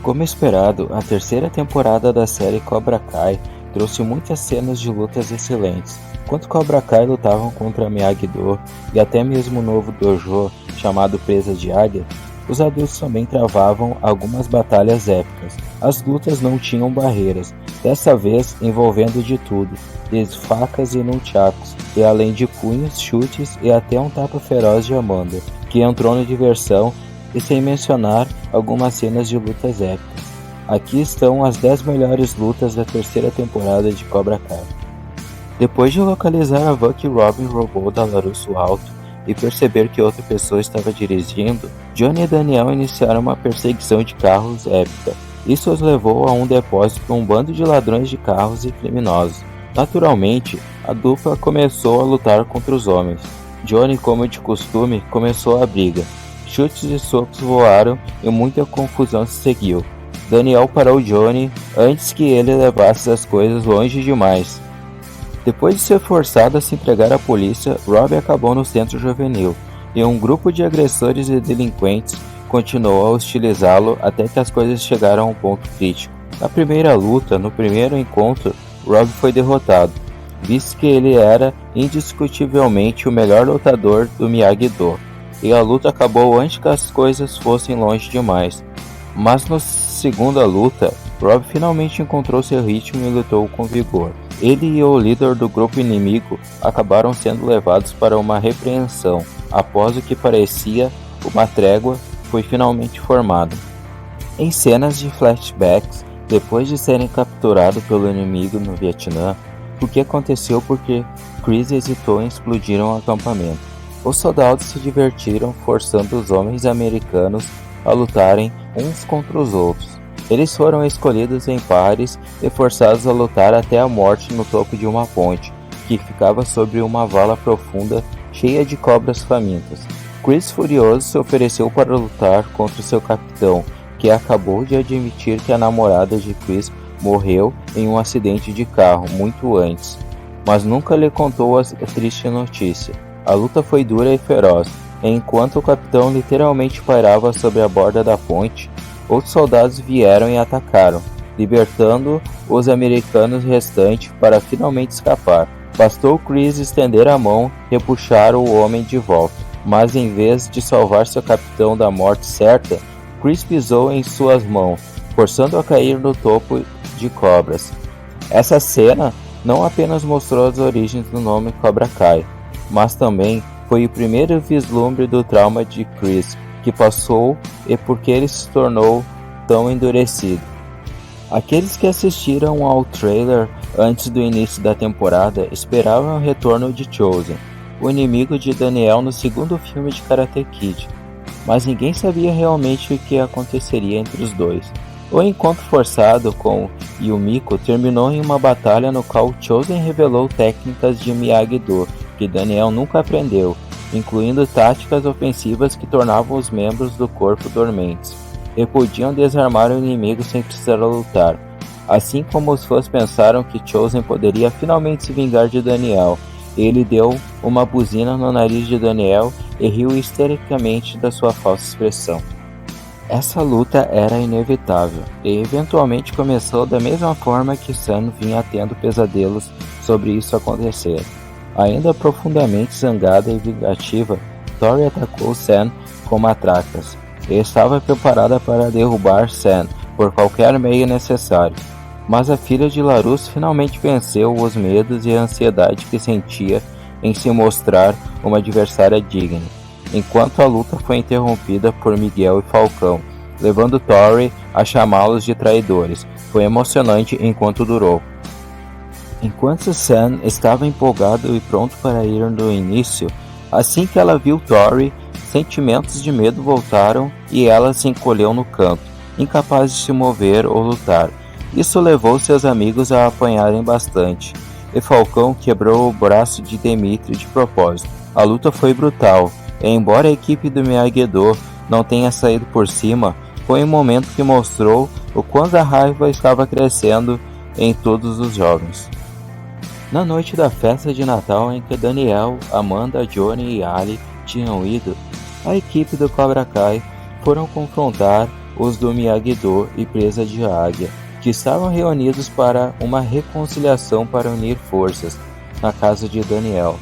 Como esperado, a terceira temporada da série Cobra Kai trouxe muitas cenas de lutas excelentes. Enquanto Cobra Kai lutavam contra Miyagi-Do e até mesmo o novo dojo chamado Presa de Águia, os adultos também travavam algumas batalhas épicas. As lutas não tinham barreiras, dessa vez envolvendo de tudo, desde facas e nunchakus, e além de punhos, chutes e até um tapa feroz de Amanda, que entrou na diversão, e sem mencionar algumas cenas de lutas épicas. Aqui estão as 10 melhores lutas da terceira temporada de Cobra Kai. Depois de localizar a van que Robin roubou da Larusso Alto e perceber que outra pessoa estava dirigindo, Johnny e Daniel iniciaram uma perseguição de carros épica. Isso os levou a um depósito com um bando de ladrões de carros e criminosos. Naturalmente, a dupla começou a lutar contra os homens. Johnny, como de costume, começou a briga. Chutes e socos voaram e muita confusão se seguiu. Daniel parou Johnny antes que ele levasse as coisas longe demais. Depois de ser forçado a se entregar à polícia, Rob acabou no centro juvenil, e um grupo de agressores e delinquentes continuou a hostilizá-lo até que as coisas chegaram a um ponto crítico. Na primeira luta, no primeiro encontro, Rob foi derrotado, visto que ele era indiscutivelmente o melhor lutador do Miyagi-Do, e a luta acabou antes que as coisas fossem longe demais. Mas na segunda luta, Rob finalmente encontrou seu ritmo e lutou com vigor. Ele e o líder do grupo inimigo acabaram sendo levados para uma repreensão, após o que parecia uma trégua foi finalmente formada. Em cenas de flashbacks, depois de serem capturados pelo inimigo no Vietnã, o que aconteceu porque Chris hesitou em explodir um acampamento. Os soldados se divertiram forçando os homens americanos a lutarem uns contra os outros. Eles foram escolhidos em pares e forçados a lutar até a morte no topo de uma ponte, que ficava sobre uma vala profunda cheia de cobras famintas. Chris, furioso, se ofereceu para lutar contra seu capitão, que acabou de admitir que a namorada de Chris morreu em um acidente de carro muito antes, mas nunca lhe contou a triste notícia. A luta foi dura e feroz, e enquanto o capitão literalmente pairava sobre a borda da ponte, outros soldados vieram e atacaram, libertando os americanos restantes para finalmente escapar. Bastou Chris estender a mão e puxar o homem de volta, mas em vez de salvar seu capitão da morte certa, Chris pisou em suas mãos, forçando-o a cair no topo de cobras. Essa cena não apenas mostrou as origens do nome Cobra Kai, mas também foi o primeiro vislumbre do trauma de Chris, que passou e por que ele se tornou tão endurecido. Aqueles que assistiram ao trailer antes do início da temporada esperavam o retorno de Chozen, o inimigo de Daniel no segundo filme de Karate Kid, mas ninguém sabia realmente o que aconteceria entre os dois. O encontro forçado com Yumiko terminou em uma batalha no qual Chozen revelou técnicas de Miyagi-Do que Daniel nunca aprendeu, incluindo táticas ofensivas que tornavam os membros do corpo dormentes, e podiam desarmar o inimigo sem precisar lutar. Assim como os fãs pensaram que Chozen poderia finalmente se vingar de Daniel, ele deu uma buzina no nariz de Daniel e riu histericamente da sua falsa expressão. Essa luta era inevitável, e eventualmente começou da mesma forma que Sam vinha tendo pesadelos sobre isso acontecer. Ainda profundamente zangada e vingativa, Tori atacou Sam com matracas, e estava preparada para derrubar Sam por qualquer meio necessário. Mas a filha de Larusso finalmente venceu os medos e a ansiedade que sentia em se mostrar uma adversária digna, enquanto a luta foi interrompida por Miguel e Falcão, levando Tori a chamá-los de traidores. Foi emocionante enquanto durou. Enquanto Sam estava empolgado e pronto para ir no início, assim que ela viu Tori, sentimentos de medo voltaram e ela se encolheu no canto, incapaz de se mover ou lutar. Isso levou seus amigos a apanharem bastante, e Falcão quebrou o braço de Demetri de propósito. A luta foi brutal, e embora a equipe do Miyagi-Do não tenha saído por cima, foi um momento que mostrou o quanto a raiva estava crescendo em todos os jovens. Na noite da festa de Natal em que Daniel, Amanda, Johnny e Ali tinham ido, a equipe do Cobra Kai foram confrontar os do Miyagi-Do e Presa de Águia, que estavam reunidos para uma reconciliação para unir forças na casa de Daniel.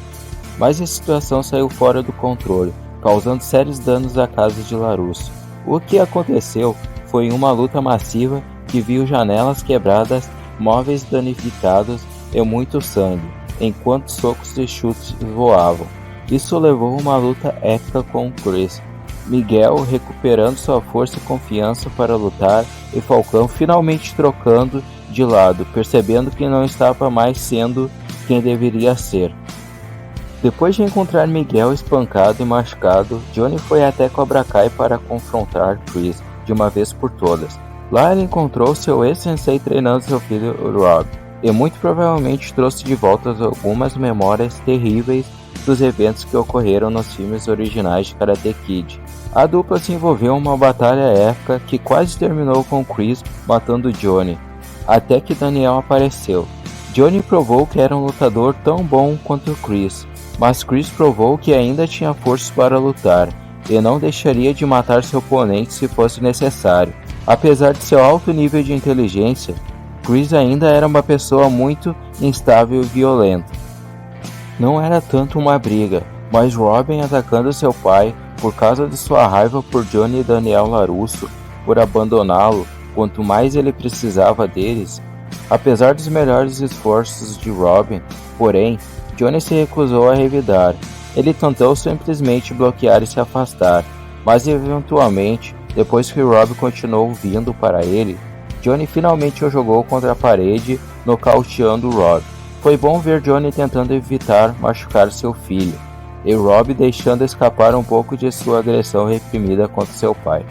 Mas a situação saiu fora do controle, causando sérios danos à casa de LaRusso. O que aconteceu foi uma luta massiva que viu janelas quebradas, móveis danificados e muito sangue, enquanto socos e chutes voavam. Isso levou a uma luta épica com Chris, Miguel recuperando sua força e confiança para lutar e Falcão finalmente trocando de lado, percebendo que não estava mais sendo quem deveria ser. Depois de encontrar Miguel espancado e machucado, Johnny foi até Cobra Kai para confrontar Chris de uma vez por todas. Lá ele encontrou seu ex-sensei treinando seu filho Rob, e muito provavelmente trouxe de volta algumas memórias terríveis dos eventos que ocorreram nos filmes originais de Karate Kid. A dupla se envolveu em uma batalha épica que quase terminou com Chris matando Johnny, até que Daniel apareceu. Johnny provou que era um lutador tão bom quanto Chris, mas Chris provou que ainda tinha forças para lutar, e não deixaria de matar seu oponente se fosse necessário. Apesar de seu alto nível de inteligência, Chris ainda era uma pessoa muito instável e violenta. Não era tanto uma briga, mas Robin atacando seu pai por causa de sua raiva por Johnny e Daniel LaRusso por abandoná-lo quanto mais ele precisava deles. Apesar dos melhores esforços de Robin, porém, Johnny se recusou a revidar. Ele tentou simplesmente bloquear e se afastar, mas eventualmente, depois que Robin continuou vindo para ele, Johnny finalmente o jogou contra a parede, nocauteando Rob. Foi bom ver Johnny tentando evitar machucar seu filho, e Rob deixando escapar um pouco de sua agressão reprimida contra seu pai.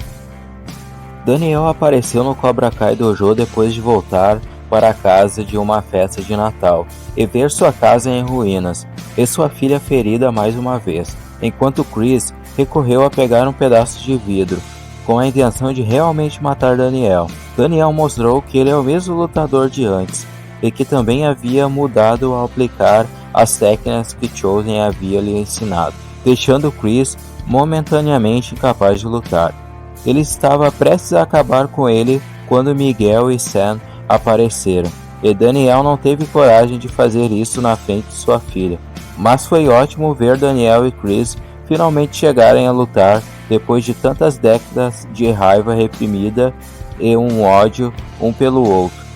Daniel apareceu no Cobra Kai Dojo depois de voltar para a casa de uma festa de Natal e ver sua casa em ruínas e sua filha ferida mais uma vez, enquanto Chris recorreu a pegar um pedaço de vidro com a intenção de realmente matar Daniel. Daniel mostrou que ele é o mesmo lutador de antes e que também havia mudado ao aplicar as técnicas que Chozen havia lhe ensinado, deixando Chris momentaneamente incapaz de lutar. Ele estava prestes a acabar com ele quando Miguel e Sam apareceram, e Daniel não teve coragem de fazer isso na frente de sua filha. Mas foi ótimo ver Daniel e Chris finalmente chegarem a lutar depois de tantas décadas de raiva reprimida e um ódio um pelo outro.